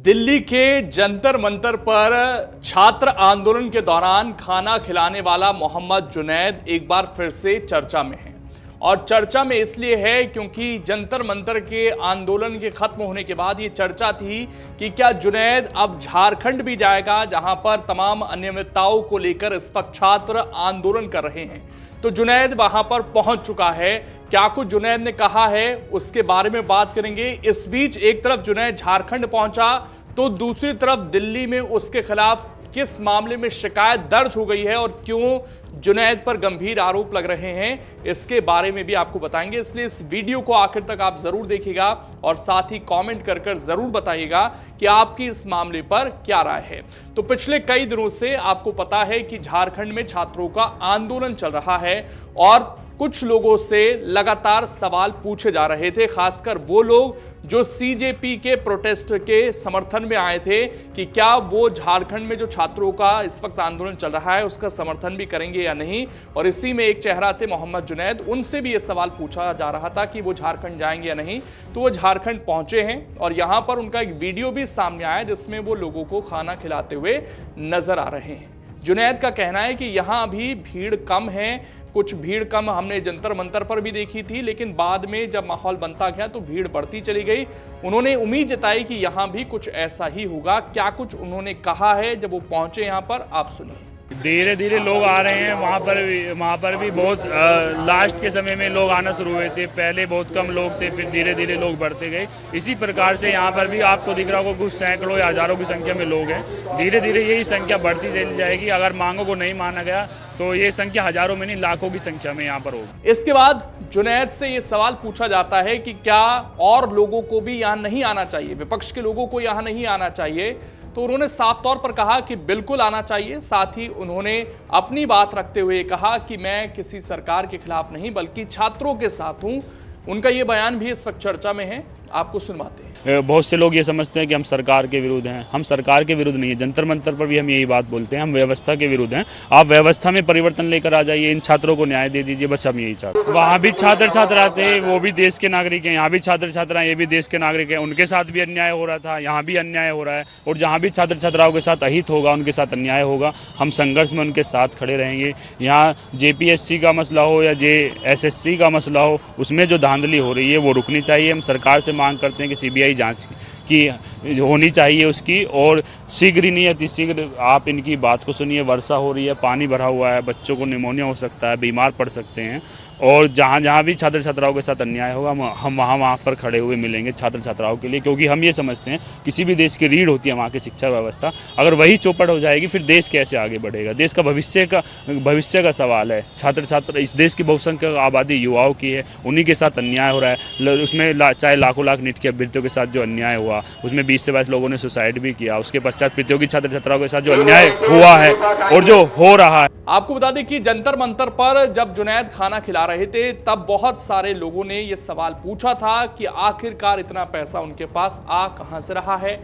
दिल्ली के जंतर मंतर पर छात्र आंदोलन के दौरान खाना खिलाने वाला मोहम्मद जुनैद एक बार फिर से चर्चा में है। और चर्चा में इसलिए है क्योंकि जंतर मंतर के आंदोलन के खत्म होने के बाद ये चर्चा थी कि क्या जुनैद अब झारखंड भी जाएगा, जहां पर तमाम अनियमितताओं को लेकर इस वक्त छात्र आंदोलन कर रहे हैं। तो जुनैद वहां पर पहुंच चुका है। क्या कुछ जुनैद ने कहा है उसके बारे में बात करेंगे। इस बीच एक तरफ जुनैद झारखंड पहुंचा तो दूसरी तरफ दिल्ली में उसके खिलाफ किस मामले में शिकायत दर्ज हो गई है और क्यों जुनैद पर गंभीर आरोप लग रहे हैं, इसके बारे में भी आपको बताएंगे। इसलिए इस वीडियो को आखिर तक आप जरूर देखिएगा और साथ ही कमेंट कर जरूर बताइएगा कि आपकी इस मामले पर क्या राय है। तो पिछले कई दिनों से आपको पता है कि झारखंड में छात्रों का आंदोलन चल रहा है और कुछ लोगों से लगातार सवाल पूछे जा रहे थे, खासकर वो लोग जो सीजेपी के प्रोटेस्ट के समर्थन में आए थे कि क्या वो झारखंड में जो छात्रों का इस वक्त आंदोलन चल रहा है उसका समर्थन भी करेंगे या नहीं। और इसी में एक चेहरा थे मोहम्मद जुनैद, उनसे भी ये सवाल पूछा जा रहा था कि वो झारखंड जाएंगे या नहीं। तो वो झारखंड पहुंचे हैं और यहां पर उनका एक वीडियो भी सामने आया जिसमें वो लोगों को खाना खिलाते हुए नजर आ रहे हैं। जुनैद का कहना है कि यहां भी भीड़ कम है, कुछ भीड़ कम हमने जंतर मंतर पर भी देखी थी, लेकिन बाद में जब माहौल बनता गया तो भीड़ बढ़ती चली गई। उन्होंने उम्मीद जताई कि यहां भी कुछ ऐसा ही होगा। क्या कुछ उन्होंने कहा है जब वो पहुंचे यहां पर, आप सुनिए। धीरे धीरे लोग आ रहे हैं। वहाँ पर भी बहुत लास्ट के समय में लोग आना शुरू हुए थे। पहले बहुत कम लोग थे, फिर धीरे धीरे लोग बढ़ते गए। इसी प्रकार से यहाँ पर भी आपको दिख रहा होगा कुछ सैकड़ों या हजारों की संख्या में लोग हैं। धीरे धीरे यही संख्या बढ़ती चली जाएगी। अगर मांगों को नहीं माना गया तो ये संख्या हजारों में नहीं लाखों की संख्या में यहाँ पर होगी। इसके बाद जुनैद से ये सवाल पूछा जाता है कि क्या और लोगों को भी यहाँ नहीं आना चाहिए, विपक्ष के लोगों को यहाँ नहीं आना चाहिए। तो उन्होंने साफ तौर पर कहा कि बिल्कुल आना चाहिए। साथ ही उन्होंने अपनी बात रखते हुए कहा कि मैं किसी सरकार के खिलाफ नहीं बल्कि छात्रों के साथ हूं। उनका ये बयान भी इस वक्त चर्चा में है, आपको सुनवाते हैं। बहुत से लोग ये समझते हैं कि हम सरकार के विरुद्ध हैं। हम सरकार के विरुद्ध नहीं है। जंतर मंतर पर भी हम यही बात बोलते हैं, हम व्यवस्था के विरुद्ध हैं। आप व्यवस्था में परिवर्तन लेकर आ जाइए, इन छात्रों को न्याय दे दीजिए, बस हम यही चाहते हैं। वहाँ भी छात्र छात्रा थे, वो भी देश के नागरिक हैं। यहाँ भी छात्र छात्रा ये भी देश के नागरिक हैं। उनके साथ भी अन्याय हो रहा था, यहाँ भी अन्याय हो रहा है। और जहाँ भी छात्र छात्राओं के साथ अहित होगा, उनके साथ अन्याय होगा, हम संघर्ष में उनके साथ खड़े रहेंगे। यहाँ JPSC का मसला हो या SSC का मसला हो, उसमें जो धांधली हो रही है वो रुकनी चाहिए। हम सरकार से मांग करते हैं कि CBI जांच की होनी चाहिए उसकी, और शीघ्र ही नहीं अतिशीघ्र आप इनकी बात को सुनिए। वर्षा हो रही है, पानी भरा हुआ है, बच्चों को निमोनिया हो सकता है, बीमार पड़ सकते हैं। और जहाँ जहाँ भी छात्र छात्राओं के साथ अन्याय होगा हम वहाँ पर खड़े हुए मिलेंगे छात्र छात्राओं के लिए। क्योंकि हम ये समझते हैं किसी भी देश की रीढ़ होती है वहाँ की शिक्षा व्यवस्था। अगर वही चौपट हो जाएगी फिर देश कैसे आगे बढ़ेगा। देश का भविष्य का सवाल है। छात्र छात्र इस देश की बहुसंख्यक आबादी युवाओं की है, उन्हीं के साथ अन्याय हो रहा है। उसमें चाहे लाखों लाख नीट के अभ्यर्थियों के साथ जो अन्याय हुआ, उसमें 20 से 22 लोगों ने सुसाइड भी किया। उसके पश्चात प्रतियोगी छात्र छात्राओं के साथ जो अन्याय हुआ है और जो हो रहा है। आपको बता दें कि जंतर मंतर पर जब जुनैद खाना खिला रहे थे तब बहुत सारे लोगों ने यह सवाल पूछा था कि आखिरकार इतना पैसा उनके पास आ कहां से रहा है।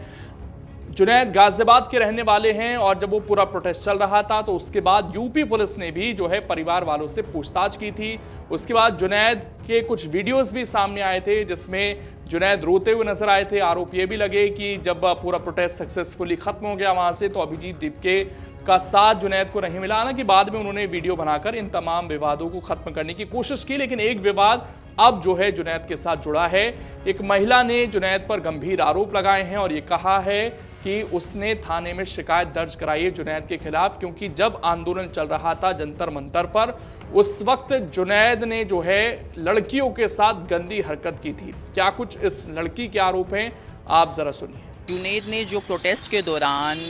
जुनैद गाजियाबाद के रहने वाले हैं और जब वो पूरा प्रोटेस्ट चल रहा था तो उसके बाद यूपी पुलिस ने भी जो है परिवार वालों से पूछताछ की थी। उसके बाद जुनैद के कुछ वीडियोस भी सामने आए थे जिसमें जुनैद रोते हुए नजर आए थे। आरोप ये भी लगे कि जब पूरा प्रोटेस्ट सक्सेसफुली खत्म हो गया वहां से तो अभिजीत दीपके का साथ जुनैद को नहीं मिला। हालांकि बाद में उन्होंने वीडियो बनाकर इन तमाम विवादों को खत्म करने की कोशिश की, लेकिन एक विवाद अब जो है जुनैद के साथ जुड़ा है। एक महिला ने जुनैद पर गंभीर आरोप लगाए हैं और ये कहा है कि उसने थाने में शिकायत दर्ज कराई है जुनैद के खिलाफ, क्योंकि जब आंदोलन चल रहा था जंतर मंतर पर उस वक्त जुनैद ने जो है लड़कियों के साथ गंदी हरकत की थी। क्या कुछ इस लड़की के आरोप हैं, आप जरा सुनिए। जुनैद ने जो प्रोटेस्ट के दौरान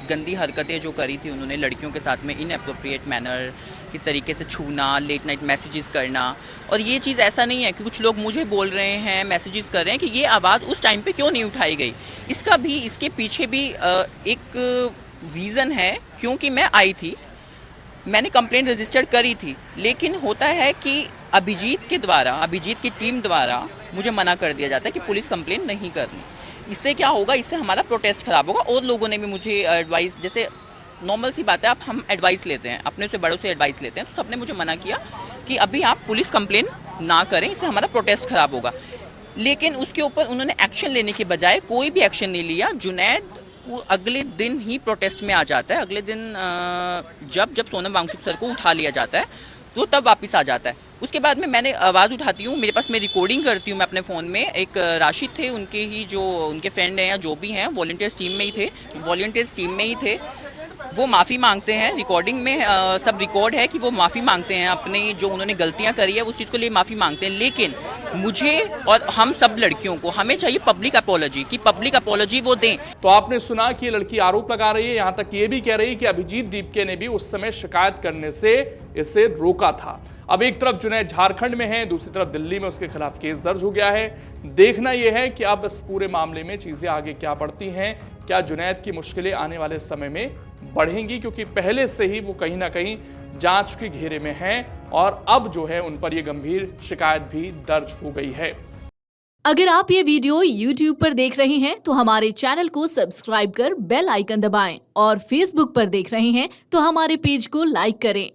गंदी हरकतें जो करी थी, उन्होंने लड़कियों के साथ में इनएप्रोप्रिएट मैनर की तरीके से छूना, लेट नाइट मैसेजेस करना। और ये चीज़ ऐसा नहीं है कि कुछ लोग मुझे बोल रहे हैं, मैसेजेस कर रहे हैं कि ये आवाज़ उस टाइम पे क्यों नहीं उठाई गई। इसके पीछे भी एक रीज़न है, क्योंकि मैं आई थी, मैंने कंप्लेंट रजिस्टर करी थी, लेकिन होता है कि अभिजीत की टीम द्वारा मुझे मना कर दिया जाता है कि पुलिस कंप्लेंट नहीं करनी। इससे क्या होगा, इससे हमारा प्रोटेस्ट खराब होगा। और लोगों ने भी मुझे एडवाइस, जैसे नॉर्मल सी बात है, हम एडवाइस लेते हैं, अपने से बड़ों से एडवाइस लेते हैं, तो सबने मुझे मना किया कि अभी आप पुलिस कंप्लेन ना करें, इससे हमारा प्रोटेस्ट खराब होगा। लेकिन उसके ऊपर उन्होंने एक्शन लेने के बजाय कोई भी एक्शन नहीं लिया। जुनैद वो अगले दिन ही प्रोटेस्ट में आ जाता है। अगले दिन जब सोनम वांगचुक सर को उठा लिया जाता है तो तब वापस आ जाता है। उसके बाद में मैंने आवाज़ उठाती हूँ, मेरे पास मैं रिकॉर्डिंग करती हूँ मैं अपने फ़ोन में। एक राशिद थे, उनके ही जो उनके फ्रेंड हैं या जो भी हैं, वॉलंटियर्स टीम में ही थे। वो माफ़ी मांगते हैं, रिकॉर्डिंग में सब रिकॉर्ड है कि वो माफ़ी मांगते हैं, अपनी जो उन्होंने गलतियां करी है उस चीज़ को लिए माफ़ी मांगते हैं। लेकिन मुझे और हम सब लड़कियों को हमें चाहिए पब्लिक अपॉलॉजी, कि पब्लिक अपॉलॉजी वो दें। तो आपने सुना कि ये लड़की आरोप लगा रही है, यहां तक ये भी कह रही है कि अभिजीत दीपके ने भी उस समय शिकायत करने से इसे रोका था। अब एक तरफ जुनैद झारखंड में है, दूसरी तरफ दिल्ली में उसके खिलाफ केस दर्ज हो गया है। देखना यह है कि अब इस पूरे मामले में चीजें आगे क्या बढ़ती हैं। क्या जुनैद की मुश्किलें आने वाले समय में बढ़ेंगी, क्योंकि पहले से ही वो कहीं ना कहीं जांच के घेरे में हैं और अब जो है उन पर यह गंभीर शिकायत भी दर्ज हो गई है। अगर आप ये वीडियो YouTube पर देख रहे हैं तो हमारे चैनल को सब्सक्राइब कर बेल आइकन दबाएं और Facebook पर देख रहे हैं तो हमारे पेज को लाइक करें।